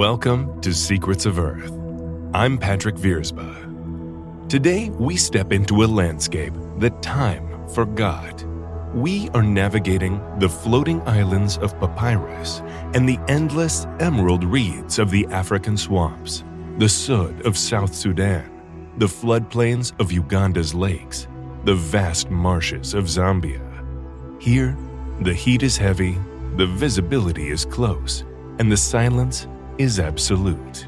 Welcome to Secrets of Earth. I'm Patrick Vierzba. Today, we step into a landscape that time forgot. We are navigating the floating islands of papyrus and the endless emerald reeds of the African swamps, the Sudd of South Sudan, the floodplains of Uganda's lakes, the vast marshes of Zambia. Here, the heat is heavy, the visibility is close, and the silence is absolute.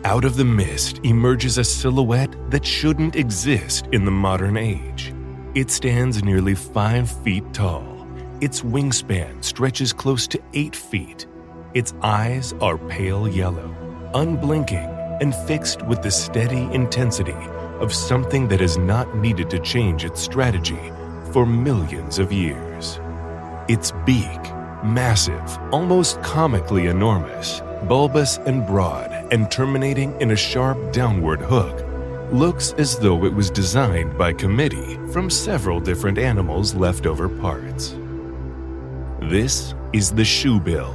Out of the mist emerges a silhouette that shouldn't exist in the modern age. It stands nearly 5 feet tall. Its wingspan stretches close to 8 feet. Its eyes are pale yellow, unblinking, and fixed with the steady intensity of something that has not needed to change its strategy for millions of years. Its beak, massive, almost comically enormous, bulbous and broad, and terminating in a sharp downward hook, looks as though it was designed by committee from several different animals' leftover parts. This is the Shoebill,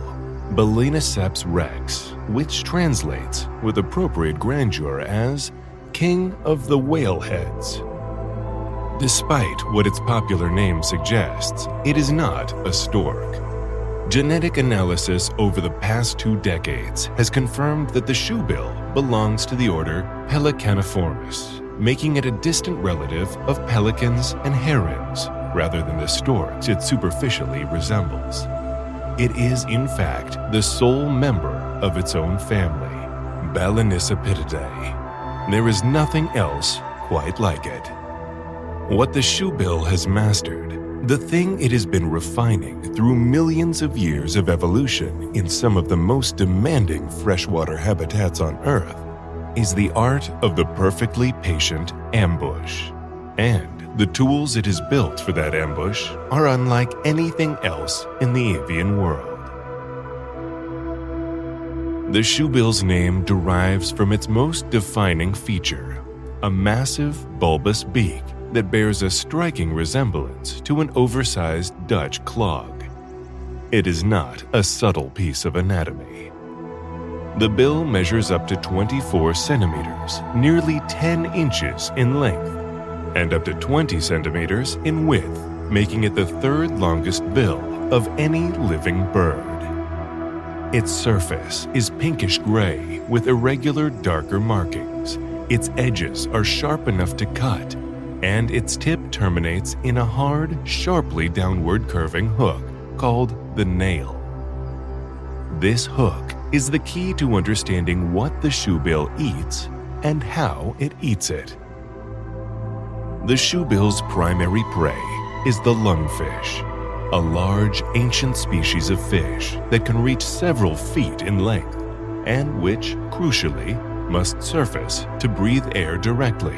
Baleniceps rex, which translates with appropriate grandeur as King of the Whaleheads. Despite what its popular name suggests, it is not a stork. Genetic analysis over the past 2 decades has confirmed that the shoebill belongs to the order Pelecaniformis, making it a distant relative of pelicans and herons, rather than the storks it superficially resembles. It is, in fact, the sole member of its own family, Balenicepitidae. There is nothing else quite like it. What the shoebill has mastered, the thing it has been refining through millions of years of evolution in some of the most demanding freshwater habitats on Earth, is the art of the perfectly patient ambush. And the tools it has built for that ambush are unlike anything else in the avian world. The shoebill's name derives from its most defining feature, a massive bulbous beak that bears a striking resemblance to an oversized Dutch clog. It is not a subtle piece of anatomy. The bill measures up to 24 centimeters, nearly 10 inches in length, and up to 20 centimeters in width, making it the 3rd longest bill of any living bird. Its surface is pinkish gray with irregular darker markings. Its edges are sharp enough to cut, and its tip terminates in a hard, sharply downward curving hook called the nail. This hook is the key to understanding what the shoebill eats and how it eats it. The shoebill's primary prey is the lungfish, a large, ancient species of fish that can reach several feet in length and which, crucially, must surface to breathe air directly,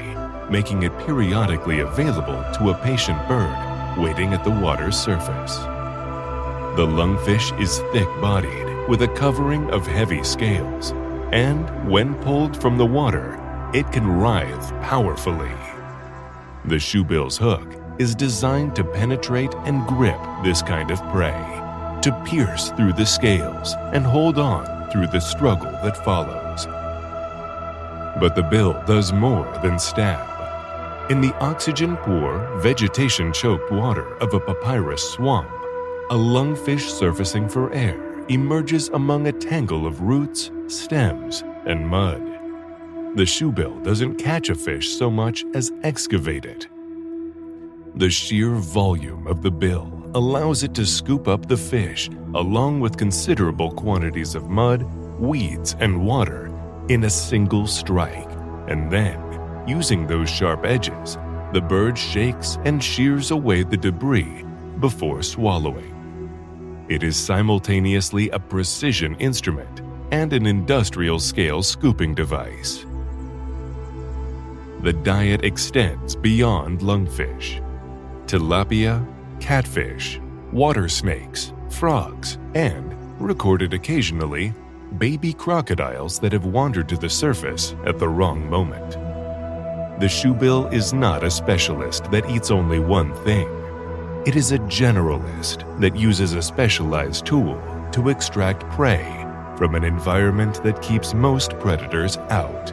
making it periodically available to a patient bird waiting at the water's surface. The lungfish is thick-bodied with a covering of heavy scales, and when pulled from the water, it can writhe powerfully. The shoebill's hook is designed to penetrate and grip this kind of prey, to pierce through the scales and hold on through the struggle that follows. But the bill does more than stab. In the oxygen-poor, vegetation-choked water of a papyrus swamp, a lungfish surfacing for air emerges among a tangle of roots, stems, and mud. The shoebill doesn't catch a fish so much as excavate it. The sheer volume of the bill allows it to scoop up the fish along with considerable quantities of mud, weeds, and water in a single strike, and then, using those sharp edges, the bird shakes and shears away the debris before swallowing. It is simultaneously a precision instrument and an industrial-scale scooping device. The diet extends beyond lungfish. Tilapia, catfish, water snakes, frogs, and, recorded occasionally, baby crocodiles that have wandered to the surface at the wrong moment. The shoebill is not a specialist that eats only one thing. It is a generalist that uses a specialized tool to extract prey from an environment that keeps most predators out.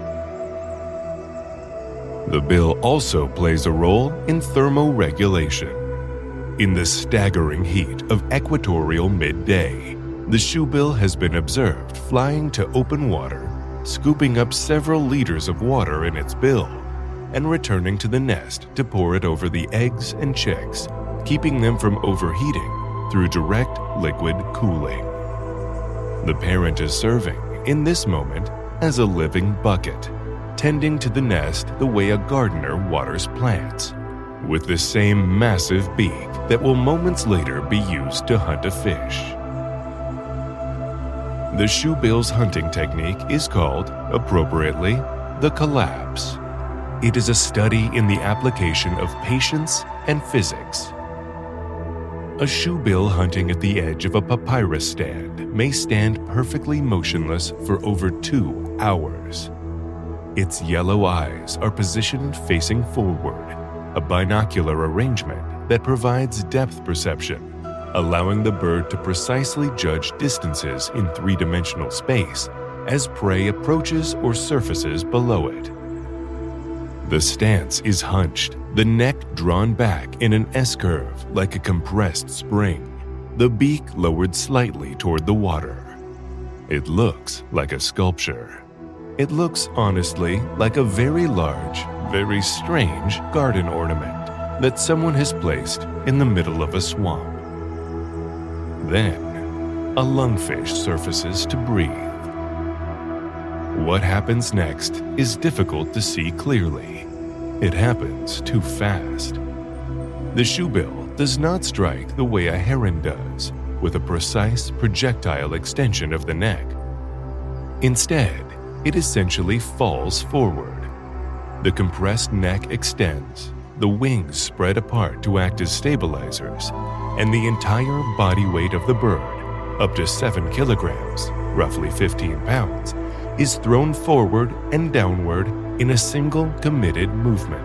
The bill also plays a role in thermoregulation. In the staggering heat of equatorial midday, the shoebill has been observed flying to open water, scooping up several liters of water in its bill, and returning to the nest to pour it over the eggs and chicks, keeping them from overheating through direct liquid cooling. The parent is serving, in this moment, as a living bucket, tending to the nest the way a gardener waters plants, with the same massive beak that will moments later be used to hunt a fish. The shoebill's hunting technique is called, appropriately, the collapse. It is a study in the application of patience and physics. A shoebill hunting at the edge of a papyrus stand may stand perfectly motionless for over 2 hours. Its yellow eyes are positioned facing forward, a binocular arrangement that provides depth perception, allowing the bird to precisely judge distances in three-dimensional space as prey approaches or surfaces below it. The stance is hunched, the neck drawn back in an S-curve like a compressed spring, the beak lowered slightly toward the water. It looks like a sculpture. It looks honestly like a very large, very strange garden ornament that someone has placed in the middle of a swamp. Then, a lungfish surfaces to breathe. What happens next is difficult to see clearly. It happens too fast. The shoebill does not strike the way a heron does, with a precise projectile extension of the neck. Instead, it essentially falls forward. The compressed neck extends, the wings spread apart to act as stabilizers, and the entire body weight of the bird, up to 7 kilograms, roughly 15 pounds, is thrown forward and downward in a single committed movement.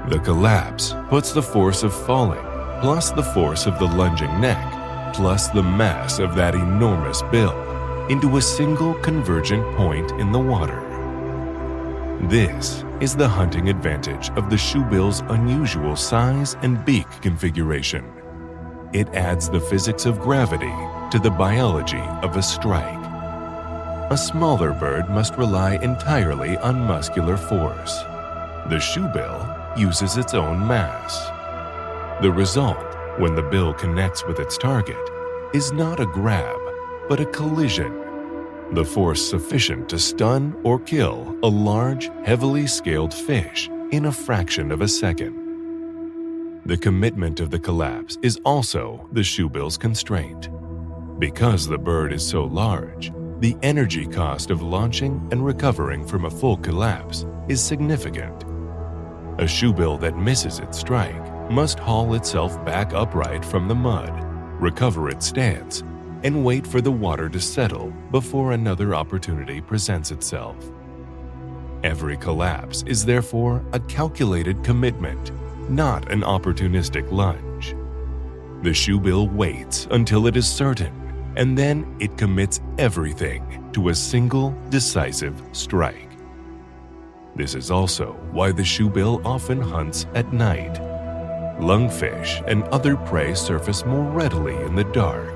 The collapse puts the force of falling, plus the force of the lunging neck, plus the mass of that enormous bill, into a single convergent point in the water. This is the hunting advantage of the shoebill's unusual size and beak configuration. It adds the physics of gravity to the biology of a strike. A smaller bird must rely entirely on muscular force. The shoebill uses its own mass. The result, when the bill connects with its target, is not a grab, but a collision. The force sufficient to stun or kill a large, heavily scaled fish in a fraction of a second. The commitment of the collapse is also the shoebill's constraint. Because the bird is so large, the energy cost of launching and recovering from a full collapse is significant. A shoebill that misses its strike must haul itself back upright from the mud, recover its stance, and wait for the water to settle before another opportunity presents itself. Every collapse is therefore a calculated commitment, not an opportunistic lunge. The shoebill waits until it is certain, and then it commits everything to a single decisive strike. This is also why the shoebill often hunts at night. Lungfish and other prey surface more readily in the dark,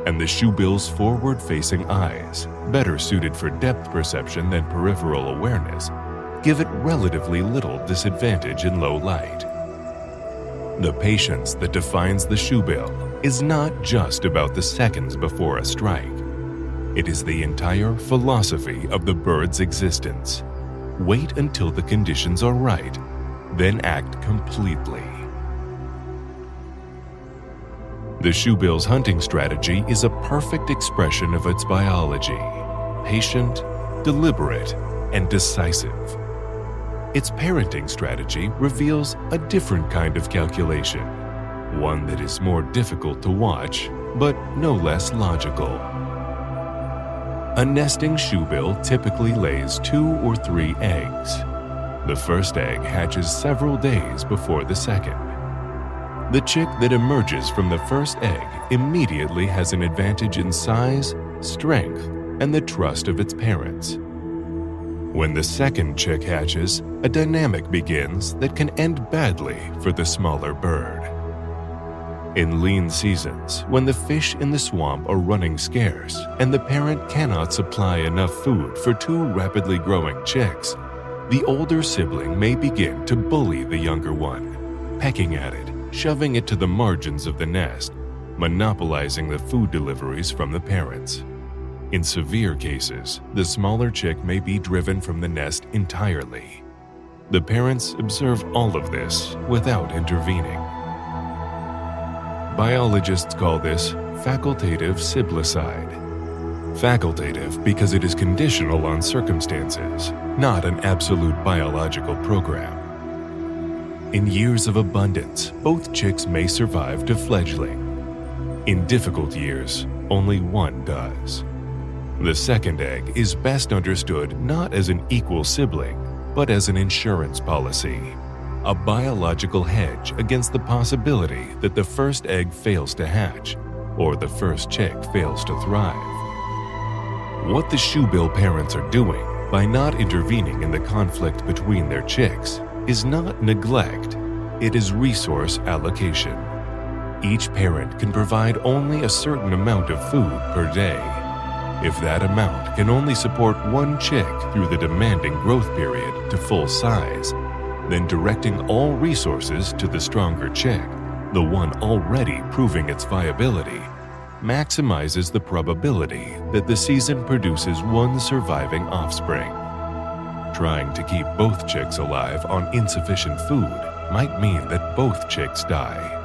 and the shoebill's forward-facing eyes, better suited for depth perception than peripheral awareness, give it relatively little disadvantage in low light. The patience that defines the shoebill is not just about the seconds before a strike. It is the entire philosophy of the bird's existence. Wait until the conditions are right, then act completely. The shoebill's hunting strategy is a perfect expression of its biology, patient, deliberate, and decisive. Its parenting strategy reveals a different kind of calculation, one that is more difficult to watch, but no less logical. A nesting shoebill typically lays 2 or 3 eggs. The first egg hatches several days before the second. The chick that emerges from the first egg immediately has an advantage in size, strength, and the trust of its parents. When the second chick hatches, a dynamic begins that can end badly for the smaller bird. In lean seasons, when the fish in the swamp are running scarce and the parent cannot supply enough food for 2 rapidly growing chicks, the older sibling may begin to bully the younger one, pecking at it, shoving it to the margins of the nest, monopolizing the food deliveries from the parents. In severe cases, the smaller chick may be driven from the nest entirely. The parents observe all of this without intervening. Biologists call this facultative siblicide. Facultative because it is conditional on circumstances, not an absolute biological program. In years of abundance, both chicks may survive to fledgling. In difficult years, only one does. The second egg is best understood not as an equal sibling, but as an insurance policy, a biological hedge against the possibility that the first egg fails to hatch or the first chick fails to thrive. What the shoebill parents are doing by not intervening in the conflict between their chicks is not neglect, it is resource allocation. Each parent can provide only a certain amount of food per day. If that amount can only support one chick through the demanding growth period to full size, then directing all resources to the stronger chick, the one already proving its viability, maximizes the probability that the season produces one surviving offspring. Trying to keep both chicks alive on insufficient food might mean that both chicks die.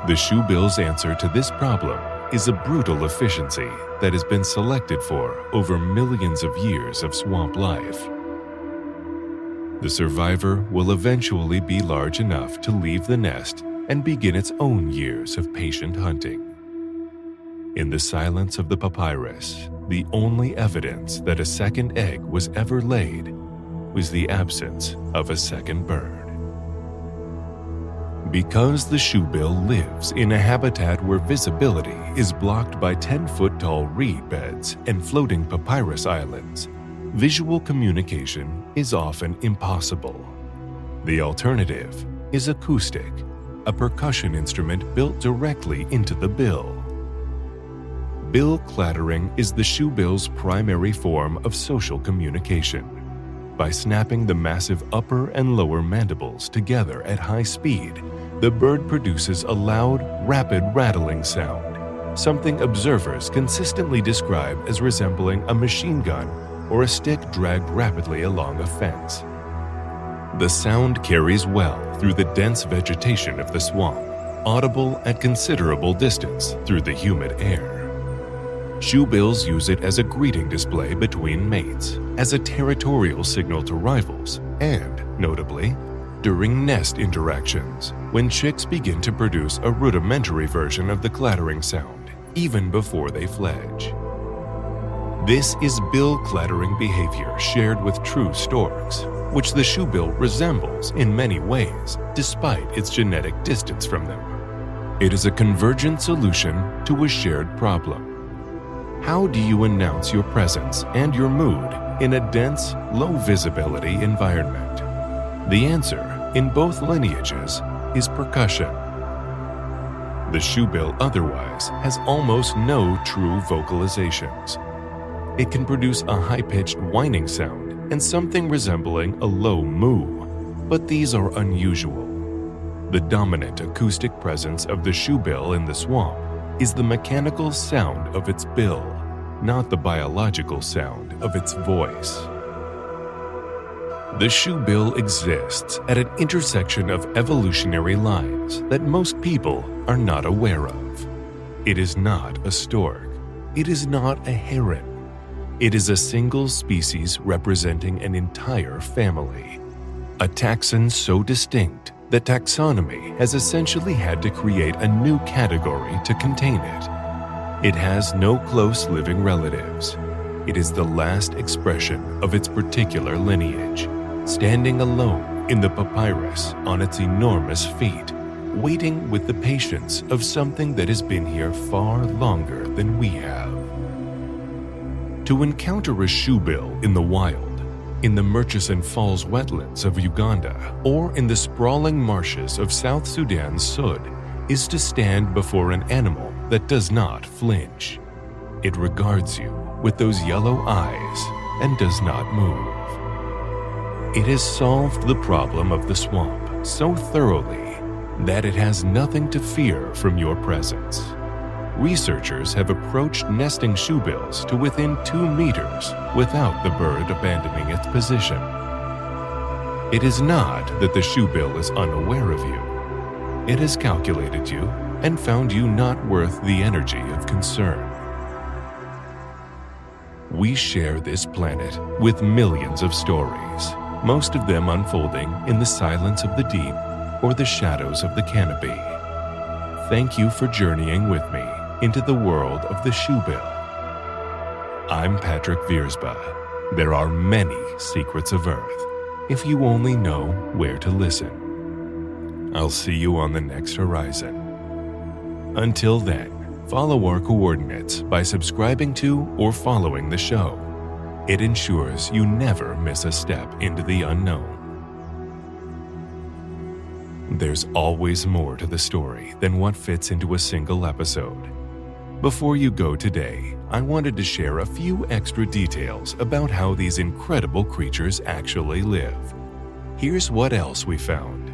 The shoebill's answer to this problem is a brutal efficiency that has been selected for over millions of years of swamp life. The survivor will eventually be large enough to leave the nest and begin its own years of patient hunting. In the silence of the papyrus, the only evidence that a second egg was ever laid was the absence of a second bird. Because the shoebill lives in a habitat where visibility is blocked by 10-foot-tall reed beds and floating papyrus islands, visual communication is often impossible. The alternative is acoustic, a percussion instrument built directly into the bill. Bill clattering is the shoebill's primary form of social communication. By snapping the massive upper and lower mandibles together at high speed, the bird produces a loud, rapid rattling sound, something observers consistently describe as resembling a machine gun or a stick dragged rapidly along a fence. The sound carries well through the dense vegetation of the swamp, audible at considerable distance through the humid air. Shoebills use it as a greeting display between mates, as a territorial signal to rivals, and, notably, during nest interactions, when chicks begin to produce a rudimentary version of the clattering sound, even before they fledge. This is bill clattering behavior shared with true storks, which the shoebill resembles in many ways, despite its genetic distance from them. It is a convergent solution to a shared problem. How do you announce your presence and your mood in a dense, low-visibility environment? The answer, in both lineages, is percussion. The shoebill otherwise has almost no true vocalizations. It can produce a high-pitched whining sound and something resembling a low moo, but these are unusual. The dominant acoustic presence of the shoebill in the swamp is the mechanical sound of its bill, not the biological sound of its voice. The shoebill exists at an intersection of evolutionary lines that most people are not aware of. It is not a stork. It is not a heron. It is a single species representing an entire family, a taxon so distinct that taxonomy has essentially had to create a new category to contain it. It has no close living relatives. It is the last expression of its particular lineage, standing alone in the papyrus on its enormous feet, waiting with the patience of something that has been here far longer than we have. To encounter a shoebill in the wild, in the Murchison Falls wetlands of Uganda, or in the sprawling marshes of South Sudan's Sudd, is to stand before an animal that does not flinch. It regards you with those yellow eyes and does not move. It has solved the problem of the swamp so thoroughly that it has nothing to fear from your presence. Researchers have approached nesting shoebills to within 2 meters without the bird abandoning its position. It is not that the shoebill is unaware of you. It has calculated you and found you not worth the energy of concern. We share this planet with millions of stories, most of them unfolding in the silence of the deep or the shadows of the canopy. Thank you for journeying with me into the world of the shoebill. I'm Patrick Vierzba. There are many secrets of Earth, if you only know where to listen. I'll see you on the next horizon. Until then, follow our coordinates by subscribing to or following the show. It ensures you never miss a step into the unknown. There's always more to the story than what fits into a single episode. Before you go today, I wanted to share a few extra details about how these incredible creatures actually live. Here's what else we found.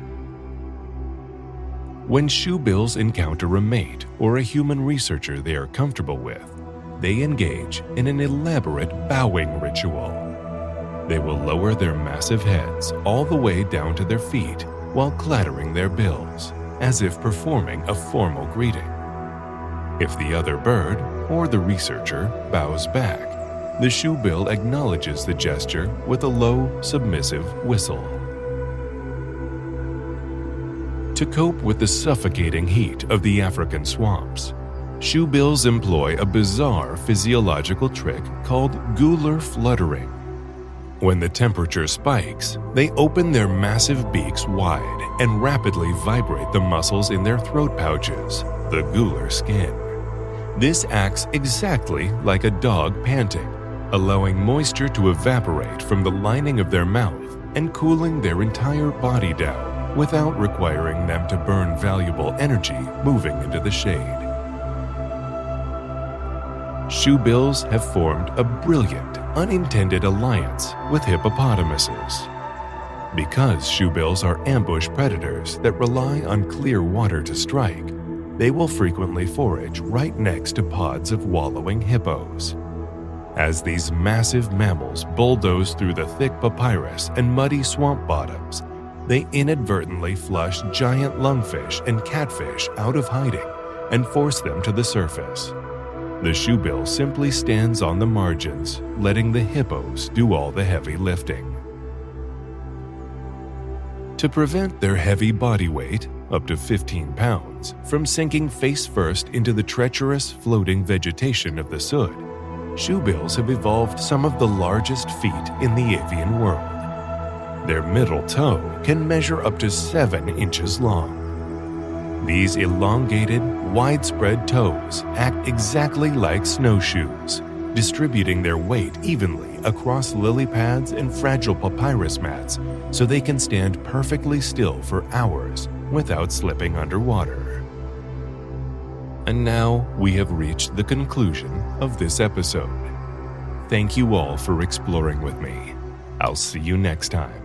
When shoebills encounter a mate or a human researcher they are comfortable with, they engage in an elaborate bowing ritual. They will lower their massive heads all the way down to their feet while clattering their bills, as if performing a formal greeting. If the other bird, or the researcher, bows back, the shoebill acknowledges the gesture with a low, submissive whistle. To cope with the suffocating heat of the African swamps, shoebills employ a bizarre physiological trick called gular fluttering. When the temperature spikes, they open their massive beaks wide and rapidly vibrate the muscles in their throat pouches, the gular skin. This acts exactly like a dog panting, allowing moisture to evaporate from the lining of their mouth and cooling their entire body down without requiring them to burn valuable energy moving into the shade. Shoebills have formed a brilliant, unintended alliance with hippopotamuses. Because shoebills are ambush predators that rely on clear water to strike, they will frequently forage right next to pods of wallowing hippos. As these massive mammals bulldoze through the thick papyrus and muddy swamp bottoms, they inadvertently flush giant lungfish and catfish out of hiding and force them to the surface. The shoebill simply stands on the margins, letting the hippos do all the heavy lifting. To prevent their heavy body weight, up to 15 pounds, from sinking face-first into the treacherous floating vegetation of the Sudd, shoebills have evolved some of the largest feet in the avian world. Their middle toe can measure up to 7 inches long. These elongated, widespread toes act exactly like snowshoes, distributing their weight evenly across lily pads and fragile papyrus mats so they can stand perfectly still for hours without slipping underwater. And now we have reached the conclusion of this episode. Thank you all for exploring with me. I'll see you next time.